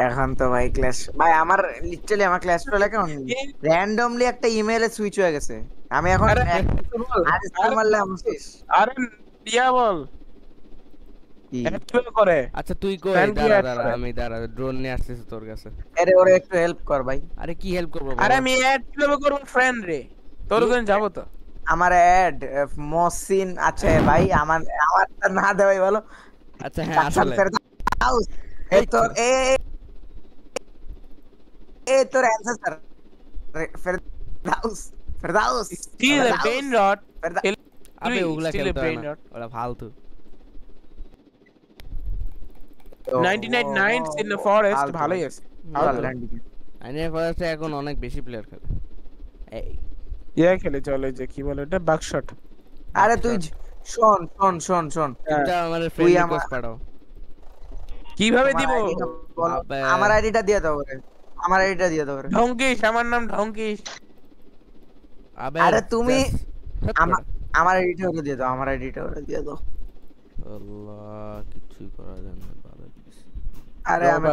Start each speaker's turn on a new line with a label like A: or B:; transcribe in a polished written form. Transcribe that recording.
A: এখন তো ভাই ক্ল্যাশ ভাই আমার লিটারালি আমার ক্ল্যাশ রয়্যাল অ্যাকাউন্ট র্যান্ডমলি একটা ইমেইলে সুইচ হয়ে গেছে। আমি এখন
B: আরে বল,
A: আর স্পেল
B: আরে
A: মারলে আমি শেষ।
B: আরে ইয়া বল,
A: কি
B: অ্যাড কিভাবে করে,
C: আচ্ছা তুই কই,
B: ফ্রেন্ড কি
C: দাঁড়া
B: অ্যাড
C: দাঁড়া,
B: করে?
C: আমি দাঁড়া, ড্রোন নিয়ে আসতেছি তোর কাছে।
A: আরে ওরে একটু হেল্প কর ভাই।
C: আরে কি হেল্প করবো
B: আরে
C: বলো?
B: আমি অ্যাড কিভাবে করব ফ্রেন্ড রে, তোর
C: কি?
B: ওখানে যাবো তো।
A: আমার অ্যাড মহসিন আছে ভাই, আমার আমার না দেওয়াই ভালো।
C: আচ্ছা হ্যাঁ
A: কাচ্চান
C: আসলে
A: ফেরদাউস এ
C: এই
A: তোর
C: তো।
A: তোর অ্যানসেস্টর ফেরদাউস ফেরদাউস
B: স্টিল এ
A: ফেরদাউস
B: ব্রেন রট,
C: আবে ওগুলা
B: স্টিল এ
C: খেলতে হয়
B: ব্রেন
C: না,
B: রট।
C: ওরা ফালতু।
B: 99 নাইটস ইন দ্য ফরেস্ট
A: ফালতু ভাই।
B: ভালোই আছে,
A: চল
B: ফালতু।
A: ল্যান্ডিং।
C: আইনের ফরেস্টে এখন অনেক বেশি প্লেয়ার খেলে। এই
B: ইয়া খেলে চলে যে কি বলে এটা, বাকশট।
A: আরে তুই
C: বাকশট।
A: শোন শোন শোন শোন
B: হ্যাঁ,
C: চুপচাপ আমার
A: তুই
C: ফ্রেন্ড
A: আমার
C: রিকোয়েস্ট পাঠাও।
B: কিভাবে
A: তোমার
B: দিব?
A: আইডিটা বলো।
C: আবে
A: আমার আইডিটা দিয়ে দাও রে, আমার আইডিটা দিয়ে দাও রে।
B: ঢঙ্কিস, আমার নাম ঢঙ্কিস।
C: আবে
A: আরে তুমি
C: জাস্ট হেট
A: আমার
C: বেটা।
A: আমার আইডিটা ওরে দিয়ে দাও, আমার আইডিটা ওরে দিয়ে দাও।
C: আল্লাহ কিছুই করা যায় না, ভালো কিছু।
A: আরে আমি